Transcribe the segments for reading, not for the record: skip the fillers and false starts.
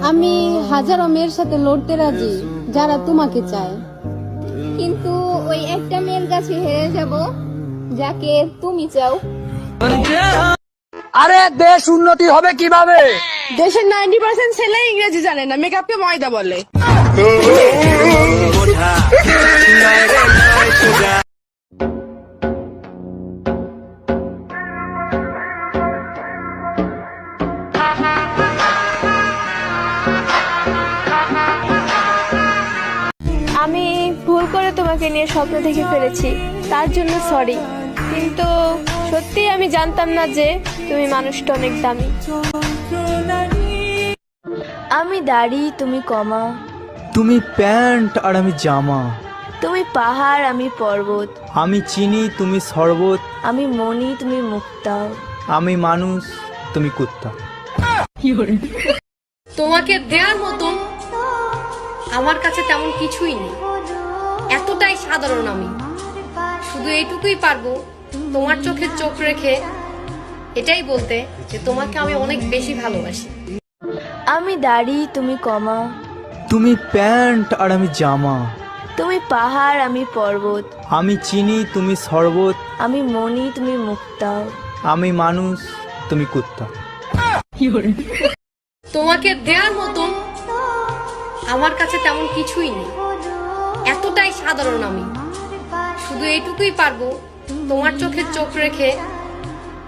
আমি হাজারো মেয়ের সাথে লড়তে রাজি যারা তোমাকে চায়, কিন্তু ওই একটা মেয়ের কাছে হেরে যাব যাকে তুমি চাও। আরে দেশ উন্নতি হবে কিভাবে? দেশের 90% ছেলে ইংরেজি জানে না, মেকআপকে ময়দা বলে। আমি ভুল করে তোমাকে নিয়ে স্বপ্ন দেখে ফেলেছি, তার জন্য সরি। কিন্তু সত্যি আমি জানতাম না যে তুমি মানুষটা অনেক দামি। আমি দাড়ি, তুমি কমা। তুমি প্যান্ট আর আমি জামা। তুমি পাহাড়, আমি পর্বত। আমি চিনি, তুমি শরবত। আমি মনি, তুমি মুক্তা। আমি মানুষ, তুমি কুত্তা। তোমাকে দেওয়ার মতন আমার কাছে তেমন কিছুই নেই, এতটাই সাধারণ আমি। শুধু এইটুকুই পারবো তোমার চোখে চোখ রেখে এটাই বলতে যে তোমাকে আমি অনেক বেশি ভালোবাসি। আমি দাড়ি, তুমি কমা। তুমি প্যান্ট আর আমি জামা। তুমি পাহাড়, আমি পর্বত। আমি চিনি, তুমি শরবত। আমি মনি, তুমি মুক্তা। আমি মানুষ, তুমি কুত্তা। তোমাকে দেওয়ার মতন আমার কাছে তেমন কিছুই নেই, এতটাই সাধারণ আমি। শুধু এইটুকুই পারবো তোমার চোখে চোখ রেখে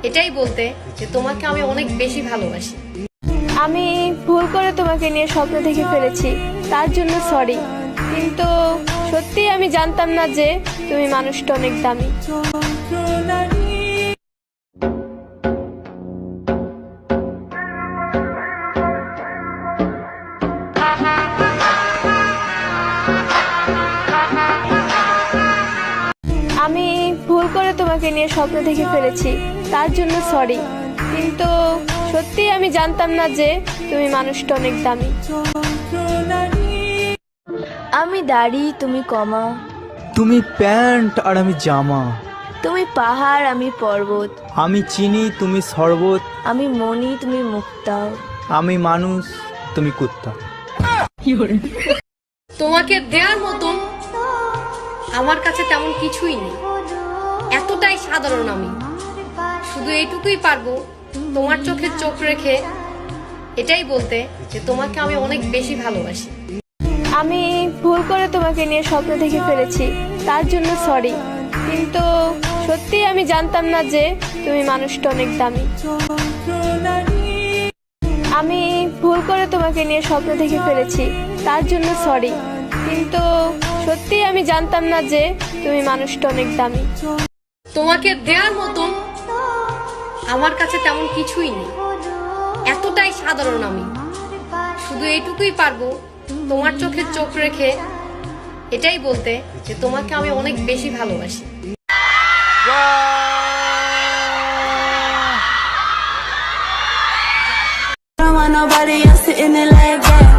এটাই বলতে যে তোমাকে আমি অনেক বেশি ভালোবাসি। আমি ভুল করে তোমাকে নিয়ে স্বপ্ন দেখে ফেলেছি, তার জন্য সরি। কিন্তু সত্যি আমি জানতাম না যে তুমি মানুষটা অনেক দামি। আমি ভুল করে তোমাকে নিয়ে স্বপ্ন দেখে ফেলেছি, তার জন্য সরি। কিন্তু সত্যি আমি জানতাম না যে তুমি মানুষটা অনেক দামি। আমি দাড়ি, তুমি কমা। তুমি প্যান্ট আর আমি জামা। তুমি পাহাড়, আমি পর্বত। আমি চিনি, তুমি শরবত। আমি মনি, তুমি মুক্তা। আমি মানুষ, তুমি কুত্তা। তোমাকে দেওয়ার মতন আমার কাছে তেমন কিছুই নেই, এতটাই সাধারণ আমি। শুধু এইটুকুই পারবো তোমার চোখে চোখ রেখে এটাই বলতে যে তোমাকে আমি অনেক বেশি ভালোবাসি। আমি ভুল করে তোমাকে নিয়ে স্বপ্ন দেখে ফেলেছি, তার জন্য সরি। কিন্তু সত্যি আমি জানতাম না যে তুমি মানুষটা অনেক দামি। আমি ভুল করে তোমাকে নিয়ে স্বপ্ন দেখে ফেলেছি, তার জন্য সরি। কিন্তু সত্যি আমি জানতাম না যে তুমি মানুষটা অনেক দামি। তোমাকে দেওয়ার মতন আমার কাছে তেমন কিছুই নেই, এতটাই সাধারণ আমি। শুধু এইটুকুই পারবো তোমার চোখে চোখ রেখে এটাই বলতে যে তোমাকে আমি অনেক বেশি ভালোবাসি। Nobody else sitting there like that.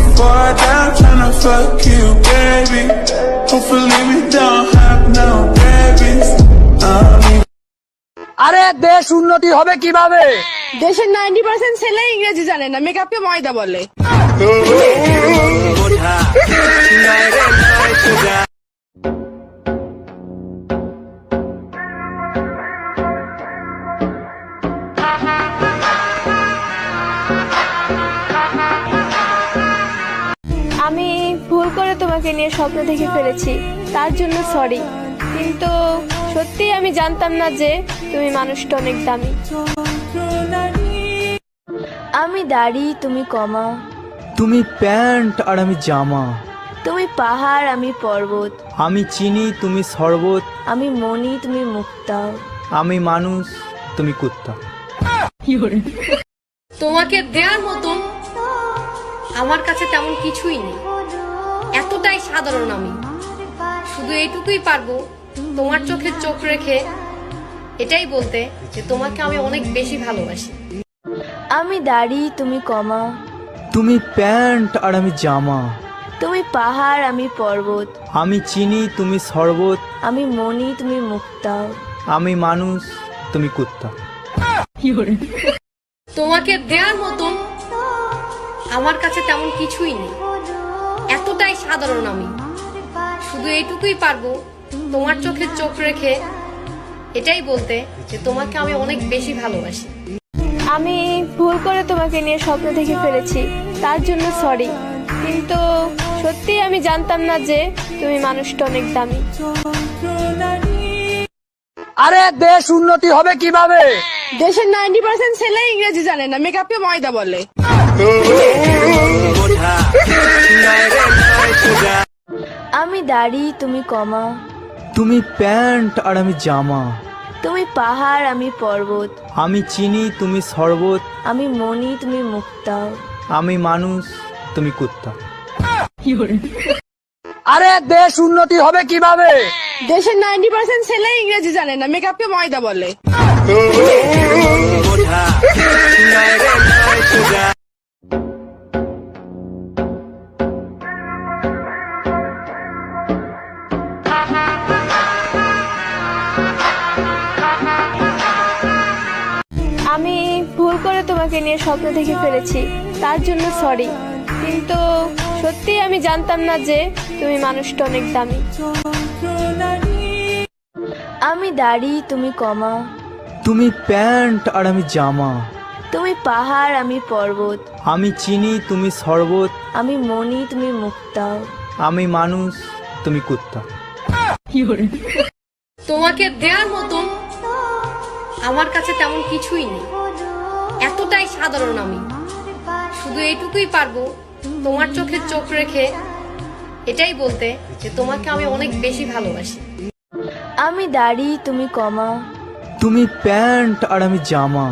Before I die, I'm tryna fuck you, baby. Hopefully we don't have no babies. আরে দেশ উন্নতি হবে কিভাবে? দেশের 90% ছেলে ইংরেজি জানে না, মেকআপকে ময়দা বলে। আমি ভুল করে তোমাকে নিয়ে স্বপ্ন দেখে ফেলেছি, তার জন্য সরি। কিন্তু সত্যি আমি জানতাম না যে তুমি মানুষটা অনেক দামি। আমি দাড়ি, তুমি কমা। তুমি প্যান্ট আর আমি জামা। তুমি পাহাড়, আমি পর্বত। আমি চিনি, তুমি শরবত। আমি মনি, তুমি মুক্তা। আমি মানুষ, তুমি কুত্তা। তোমাকে দেওয়ার মতন আমার কাছে তেমন কিছুই নেই, এতটাই সাধারণ আমি। শুধু এইটুকুই পারবো তোমার চোখে চোখ রেখে এটাই বলতে যে তোমাকে আমি অনেক বেশি ভালোবাসি। আমি দাড়ি, তুমি কমা। তুমি প্যান্ট আর আমি জামা। তুমি পাহাড়, আমি পর্বত। আমি চিনি, তুমি শরবত। আমি মনি, তুমি মুক্তা। আমি মানুষ, তুমি কুত্তা। তোমাকে দেওয়ার মতন আমার কাছে তেমন কিছুই নেই, এতটাই সাধারণ আমি। শুধু এইটুকুই পারবো তোমার চোখে চোখ রেখে এটাই বলতে যে তোমাকে আমি অনেক বেশি ভালোবাসি। আমি ভুল করে তোমাকে নিয়ে স্বপ্ন দেখে ফেলেছি, তার জন্য সরি। কিন্তু সত্যি আমি জানতাম না যে তুমি মানুষটা অনেক দামি। আরে দেশ উন্নতি হবে কিভাবে? দেশের 90% ছেলে ইংরেজি জানে না, মেকআপকে ময়দা বলে। আমি দাড়ি, তুমি কমা। তুমি প্যান্ট আর আমি জামা। তুমি পাহাড়, আমি পর্বত। আমি চিনি, তুমি শরবত। আমি মনি, তুমি মুক্তা। আমি মানুষ, তুমি কুত্তা। আরে দেশ উন্নতি হবে কিভাবে? দেশের 90% ছেলে ইংরেজি জানে না, মেকআপকে ময়দা বলে। আমি ভুল করে তোমাকে নিয়ে স্বপ্ন দেখে ফেলেছি, তার জন্য সরি। কিন্তু সত্যি আমি জানতাম না যে তুমি মানুষটা অনেক দামি। আমি দাড়ি, তুমি কমা। তুমি প্যান্ট আর আমি জামা। তুমি পাহাড়, আমি পর্বত। আমি চিনি, তুমি শরবত। আমি মনি, তুমি মুক্তা। আমি মানুষ, তুমি কুত্তা। তোমাকে দেওয়ার মতন আমার কাছে তেমন কিছুই নেই, এতটাই সাধারণ আমি। শুধু এইটুকুই পারবো তোমার চোখে চোখ রেখে এটাই বলতে যে তোমাকে আমি অনেক বেশি ভালোবাসি। আমি দাড়ি, তুমি কমা। তুমি প্যান্ট আর আমি জামা।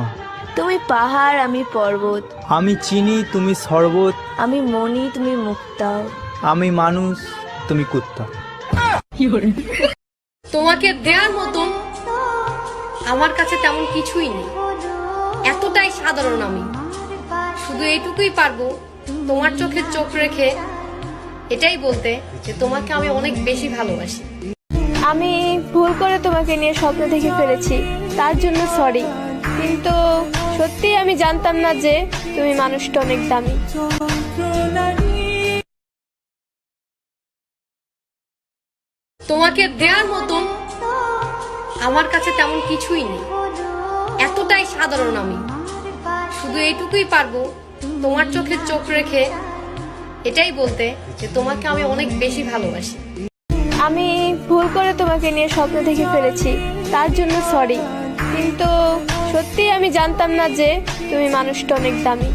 তুমি পাহাড়, আমি পর্বত। আমি চিনি, তুমি শরবত। আমি মনি, তুমি মুক্তা। আমি মানুষ, তুমি কুত্তা। তোমাকে দেওয়ার মতন আমার কাছে তেমন কিছুই নেই, এতটাই সাধারণ আমি। শুধু এইটুকুই পারবো তোমার চোখে চোখ রেখে এটাই বলতে যে তোমাকে আমি অনেক বেশি ভালোবাসি। আমি ভুল করে তোমাকে নিয়ে স্বপ্ন দেখে ফেলেছি, তার জন্য সরি। কিন্তু সত্যি আমি জানতাম না যে তুমি মানুষটা অনেক দামি। তোমাকে দেওয়ার মতন আমার কাছে তেমন কিছুই নেই, এতটাই সাধারণ আমি। শুধু এইটুকুই পারবো তোমার চোখে চোখ রেখে এটাই বলতে যে তোমাকে আমি অনেক বেশি ভালোবাসি। আমি ভুল করে তোমাকে নিয়ে স্বপ্ন দেখে ফেলেছি, তার জন্য সরি। কিন্তু সত্যি আমি জানতাম না যে তুমি মানুষটা অনেক দামি।